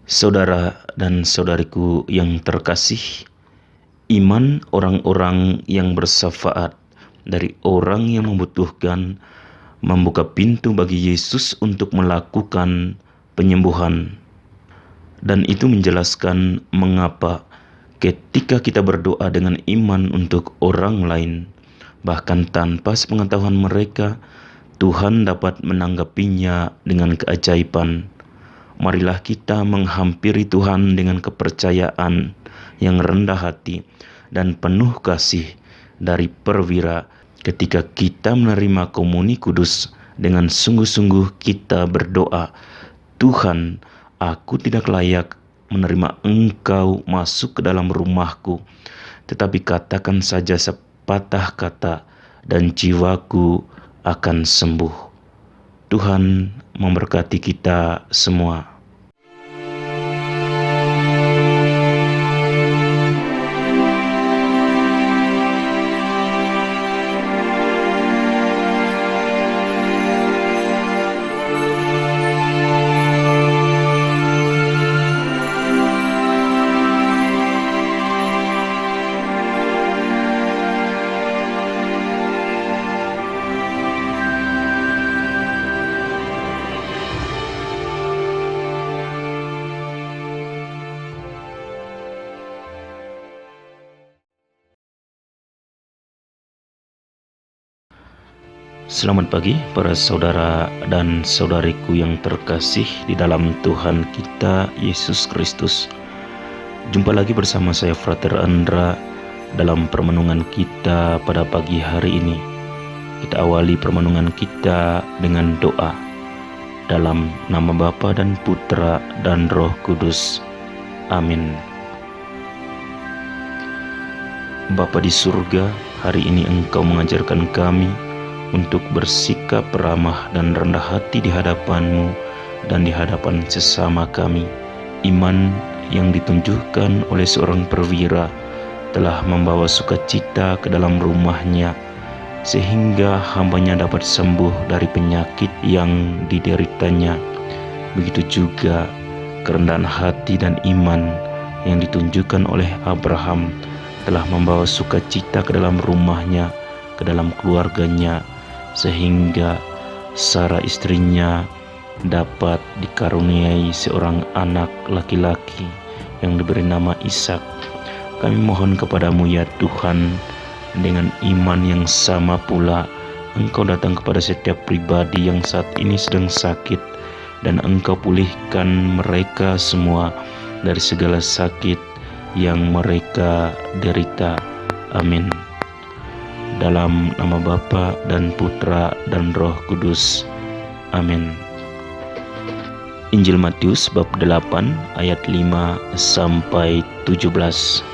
Saudara dan saudariku yang terkasih, iman orang-orang yang bersyafaat dari orang yang membutuhkan membuka pintu bagi Yesus untuk melakukan penyembuhan. Dan itu menjelaskan mengapa ketika kita berdoa dengan iman untuk orang lain, bahkan tanpa sepengetahuan mereka, Tuhan dapat menanggapinya dengan keajaiban. Marilah kita menghampiri Tuhan dengan kepercayaan yang rendah hati dan penuh kasih dari perwira. Ketika kita menerima komuni kudus, dengan sungguh-sungguh kita berdoa, Tuhan, aku tidak layak menerima Engkau masuk ke dalam rumahku, tetapi katakan saja sepatah kata dan jiwaku akan sembuh. Tuhan memberkati kita semua. Selamat pagi para saudara dan saudariku yang terkasih di dalam Tuhan kita Yesus Kristus. Jumpa lagi bersama saya Frater Andra dalam permenungan kita pada pagi hari ini. Kita awali permenungan kita dengan doa. Dalam nama Bapa dan Putra dan Roh Kudus. Amin. Bapa di surga, hari ini Engkau mengajarkan kami untuk bersikap ramah dan rendah hati di hadapan-Mu dan di hadapan sesama kami. Iman yang ditunjukkan oleh seorang perwira telah membawa sukacita ke dalam rumahnya, sehingga hambanya dapat sembuh dari penyakit yang dideritanya. Begitu juga kerendahan hati dan iman yang ditunjukkan oleh Abraham telah membawa sukacita ke dalam rumahnya, ke dalam keluarganya, sehingga Sarah istrinya dapat dikaruniai seorang anak laki-laki yang diberi nama Ishak. Kami mohon kepadamu ya Tuhan, dengan iman yang sama pula Engkau datang kepada setiap pribadi yang saat ini sedang sakit, dan Engkau pulihkan mereka semua dari segala sakit yang mereka derita. Amin. Dalam nama Bapa dan Putra dan Roh Kudus. Amin. Injil Matius bab 8 ayat 5 sampai 17.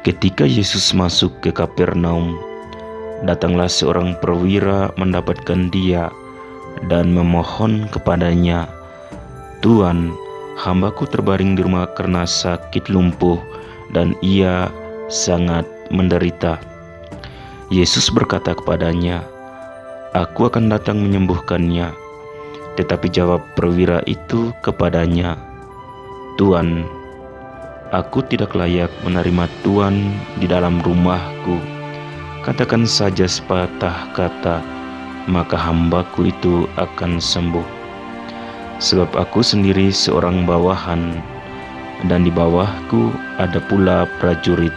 Ketika Yesus masuk ke Kapernaum, datanglah seorang perwira mendapatkan Dia dan memohon kepadanya, "Tuan, hambaku terbaring di rumah karena sakit lumpuh dan ia sangat menderita." Yesus berkata kepadanya, "Aku akan datang menyembuhkannya." Tetapi jawab perwira itu kepadanya, "Tuan, aku tidak layak menerima Tuan di dalam rumahku. Katakan saja sepatah kata, maka hambaku itu akan sembuh. Sebab aku sendiri seorang bawahan, dan di bawahku ada pula prajurit.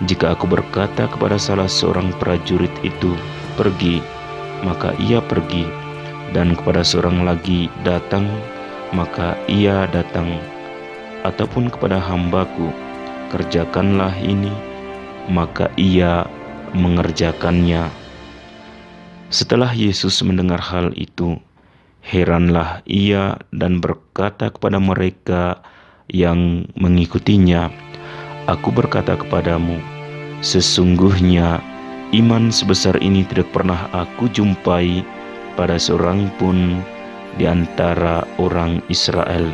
Jika aku berkata kepada salah seorang prajurit itu, 'Pergi,' maka ia pergi, dan kepada seorang lagi, 'Datang,' maka ia datang. Ataupun kepada hambaku, 'Kerjakanlah ini,' maka ia mengerjakannya." Setelah Yesus mendengar hal itu, heranlah ia dan berkata kepada mereka yang mengikutinya, "Aku berkata kepadamu, sesungguhnya iman sebesar ini tidak pernah aku jumpai pada seorang pun di antara orang Israel.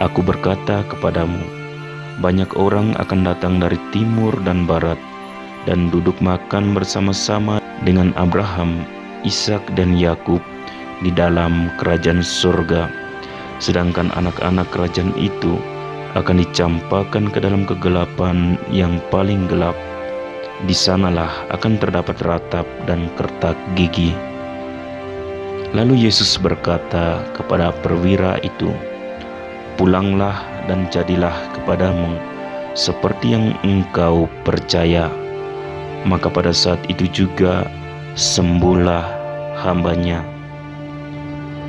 Aku berkata kepadamu, banyak orang akan datang dari timur dan barat dan duduk makan bersama-sama dengan Abraham, Ishak dan Yakub di dalam kerajaan surga, sedangkan anak-anak kerajaan itu akan dicampakkan ke dalam kegelapan yang paling gelap. Di sanalah akan terdapat ratap dan kertak gigi. Lalu Yesus berkata kepada perwira itu, "Pulanglah dan jadilah kepadamu seperti yang engkau percaya." Maka pada saat itu juga sembuhlah hambanya.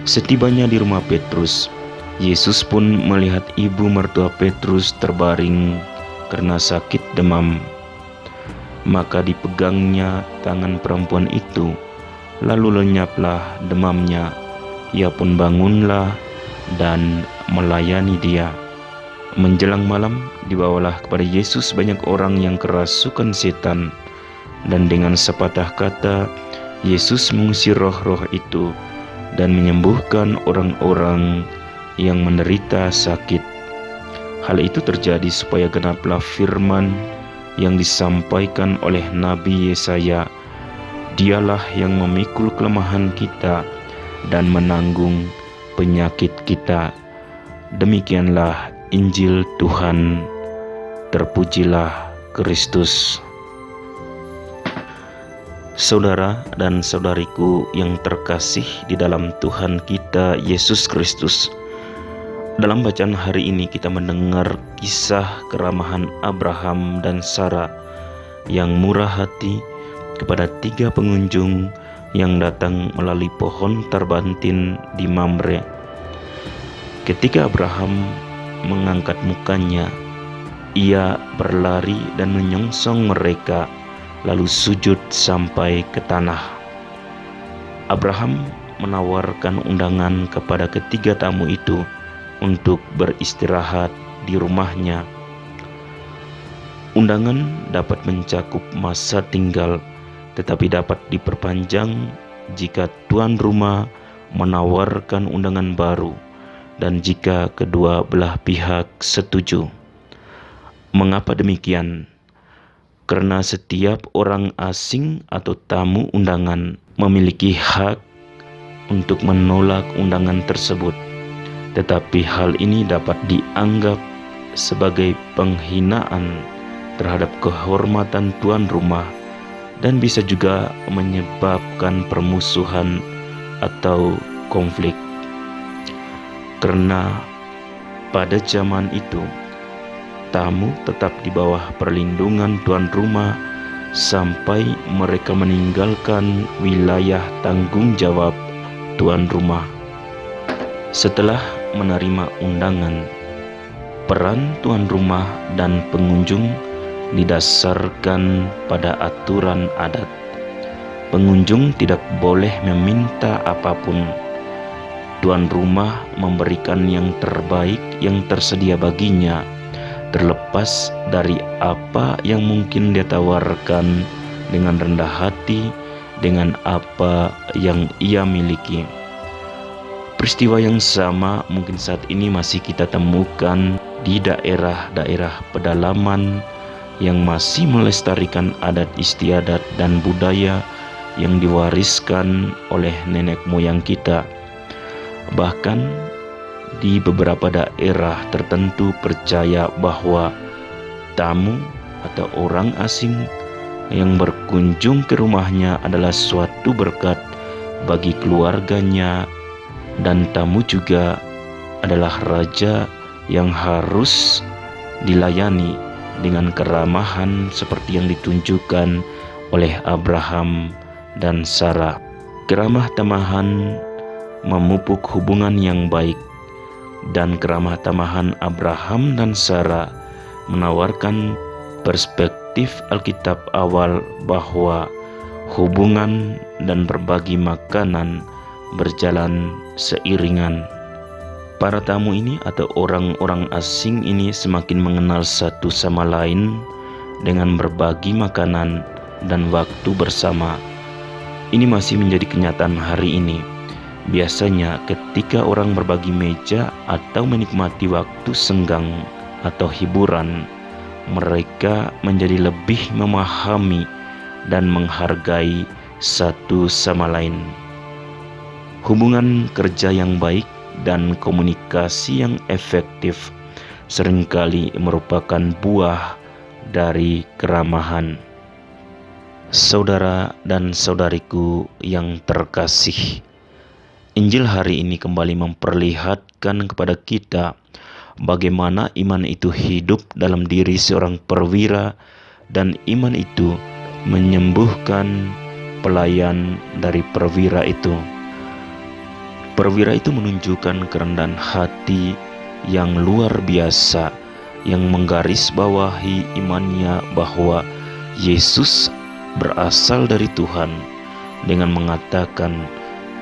Setibanya di rumah Petrus, Yesus pun melihat ibu mertua Petrus terbaring karena sakit demam. Maka dipegangnya tangan perempuan itu, lalu lenyaplah demamnya. Ia pun bangunlah dan melayani dia. Menjelang malam, dibawalah kepada Yesus banyak orang yang kerasukan setan, dan dengan sepatah kata Yesus mengusir roh-roh itu dan menyembuhkan orang-orang yang menderita sakit. Hal itu terjadi supaya genaplah firman yang disampaikan oleh Nabi Yesaya, "Dialah yang memikul kelemahan kita dan menanggung penyakit kita." Demikianlah Injil Tuhan. Terpujilah Kristus. Saudara dan saudariku yang terkasih di dalam Tuhan kita Yesus Kristus, dalam bacaan hari ini kita mendengar kisah keramahan Abraham dan Sarah yang murah hati kepada 3 pengunjung yang datang melalui pohon terbantin di Mamre. Ketika Abraham mengangkat mukanya, ia berlari dan menyongsong mereka, lalu sujud sampai ke tanah. Abraham menawarkan undangan kepada ketiga tamu itu untuk beristirahat di rumahnya. Undangan dapat mencakup masa tinggal, tetapi dapat diperpanjang jika tuan rumah menawarkan undangan baru dan jika kedua belah pihak setuju. Mengapa demikian? Karena setiap orang asing atau tamu undangan memiliki hak untuk menolak undangan tersebut. Tetapi hal ini dapat dianggap sebagai penghinaan terhadap kehormatan tuan rumah dan bisa juga menyebabkan permusuhan atau konflik. Karena pada zaman itu, tamu tetap di bawah perlindungan tuan rumah sampai mereka meninggalkan wilayah tanggung jawab tuan rumah. Setelah menerima undangan, peran tuan rumah dan pengunjung didasarkan pada aturan adat. Pengunjung tidak boleh meminta apapun. Tuan rumah memberikan yang terbaik yang tersedia baginya, terlepas dari apa yang mungkin dia tawarkan dengan rendah hati dengan apa yang ia miliki. Peristiwa yang sama mungkin saat ini masih kita temukan di daerah-daerah pedalaman yang masih melestarikan adat istiadat dan budaya yang diwariskan oleh nenek moyang kita. Bahkan di beberapa daerah tertentu percaya bahwa tamu atau orang asing yang berkunjung ke rumahnya adalah suatu berkat bagi keluarganya, dan tamu juga adalah raja yang harus dilayani dengan keramahan seperti yang ditunjukkan oleh Abraham dan Sarah. Keramah tamahan memupuk hubungan yang baik, dan keramah tamahan Abraham dan Sarah menawarkan perspektif Alkitab awal bahwa hubungan dan berbagi makanan berjalan seiringan. Para tamu ini atau orang-orang asing ini semakin mengenal satu sama lain dengan berbagi makanan dan waktu bersama. Ini masih menjadi kenyataan hari ini. Biasanya ketika orang berbagi meja atau menikmati waktu senggang atau hiburan, mereka menjadi lebih memahami dan menghargai satu sama lain. Hubungan kerja yang baik dan komunikasi yang efektif seringkali merupakan buah dari keramahan. Saudara dan saudariku yang terkasih, Injil hari ini kembali memperlihatkan kepada kita bagaimana iman itu hidup dalam diri seorang perwira, dan iman itu menyembuhkan pelayan dari perwira itu. Perwira itu menunjukkan kerendahan hati yang luar biasa, yang menggarisbawahi imannya bahwa Yesus berasal dari Tuhan, dengan mengatakan,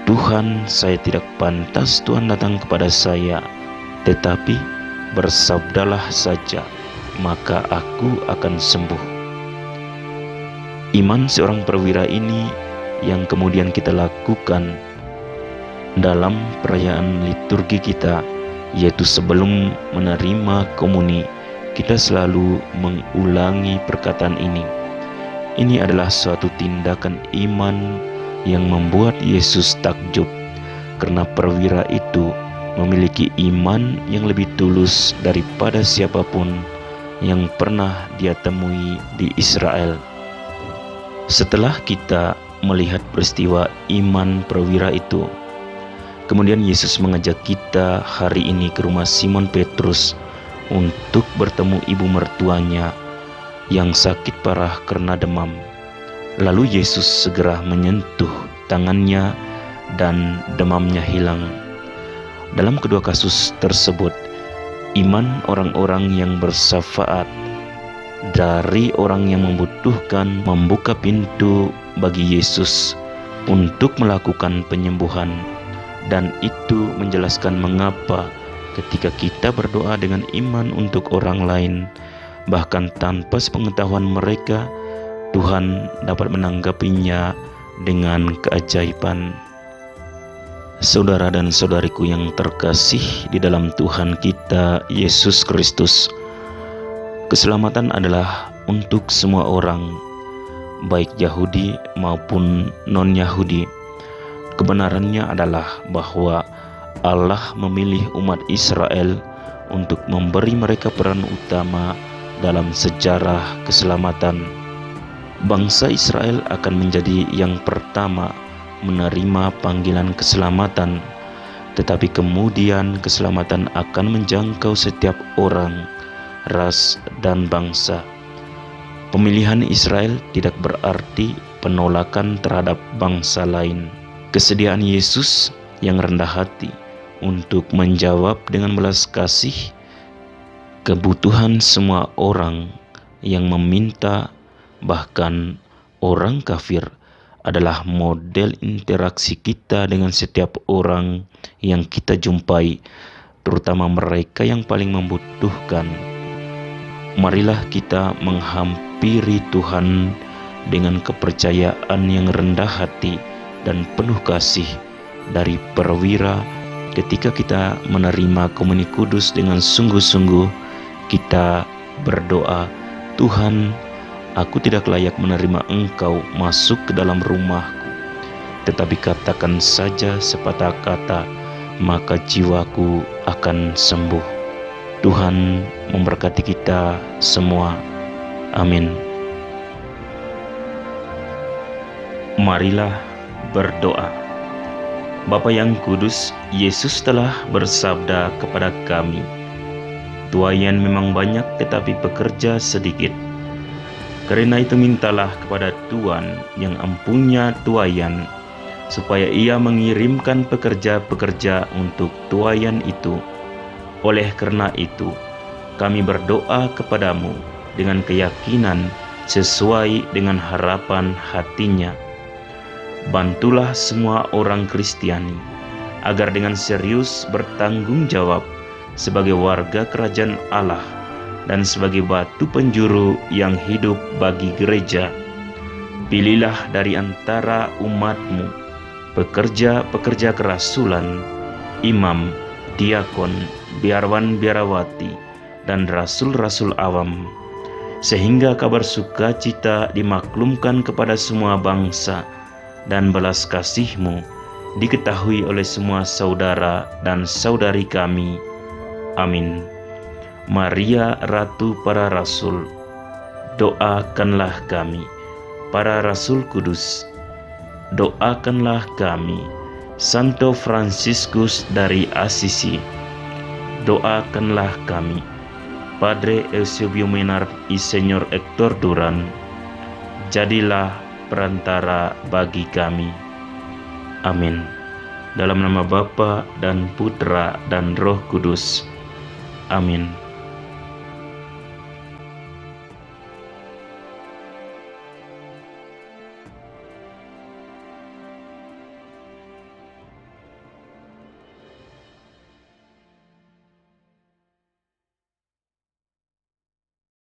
"Tuhan, saya tidak pantas Tuhan datang kepada saya, tetapi bersabdalah saja, maka aku akan sembuh." Iman seorang perwira ini yang kemudian kita lakukan dalam perayaan liturgi kita, yaitu sebelum menerima komuni, kita selalu mengulangi perkataan ini. Ini adalah suatu tindakan iman yang membuat Yesus takjub, karena perwira itu memiliki iman yang lebih tulus daripada siapapun yang pernah dia temui di Israel. Setelah kita melihat peristiwa iman perwira itu, kemudian Yesus mengajak kita hari ini ke rumah Simon Petrus untuk bertemu ibu mertuanya yang sakit parah karena demam. Lalu Yesus segera menyentuh tangannya dan demamnya hilang. Dalam kedua kasus tersebut, iman orang-orang yang bersyafaat dari orang yang membutuhkan membuka pintu bagi Yesus untuk melakukan penyembuhan. Dan itu menjelaskan mengapa ketika kita berdoa dengan iman untuk orang lain, bahkan tanpa sepengetahuan mereka, Tuhan dapat menanggapinya dengan keajaiban. Saudara dan saudariku yang terkasih di dalam Tuhan kita Yesus Kristus, keselamatan adalah untuk semua orang, baik Yahudi maupun non-Yahudi. Kebenarannya adalah bahwa Allah memilih umat Israel untuk memberi mereka peran utama dalam sejarah keselamatan. Bangsa Israel akan menjadi yang pertama menerima panggilan keselamatan, tetapi kemudian keselamatan akan menjangkau setiap orang, ras, dan bangsa. Pemilihan Israel tidak berarti penolakan terhadap bangsa lain. Kesediaan Yesus yang rendah hati untuk menjawab dengan belas kasih kebutuhan semua orang yang meminta, bahkan orang kafir, adalah model interaksi kita dengan setiap orang yang kita jumpai, terutama mereka yang paling membutuhkan. Marilah kita menghampiri Tuhan dengan kepercayaan yang rendah hati dan penuh kasih dari perwira. Ketika kita menerima komuni kudus dengan sungguh-sungguh, kita berdoa, "Tuhan, aku tidak layak menerima Engkau masuk ke dalam rumahku, tetapi katakan saja sepatah kata, maka jiwaku akan sembuh." Tuhan memberkati kita semua. Amin. Marilah berdoa. Bapa yang kudus, Yesus telah bersabda kepada kami, "Tuaian memang banyak tetapi pekerja sedikit. Karena itu mintalah kepada Tuhan yang empunya tuaian, supaya Ia mengirimkan pekerja-pekerja untuk tuaian itu. Oleh karena itu, kami berdoa kepadamu dengan keyakinan sesuai dengan harapan hatinya. Bantulah semua orang Kristiani agar dengan serius bertanggung jawab sebagai warga kerajaan Allah dan sebagai batu penjuru yang hidup bagi gereja. Pilihlah dari antara umat-Mu pekerja-pekerja kerasulan, imam, diakon, biarawan-biarawati, dan rasul-rasul awam, sehingga kabar sukacita dimaklumkan kepada semua bangsa, dan belas kasih-Mu diketahui oleh semua saudara dan saudari kami. Amin. Maria, Ratu para Rasul, doakanlah kami. Para Rasul Kudus, doakanlah kami. Santo Fransiskus dari Assisi, doakanlah kami. Padre Eusebio Menard y Señor Hector Duran, jadilah perantara bagi kami. Amin. Dalam nama Bapa dan Putra dan Roh Kudus. Amin.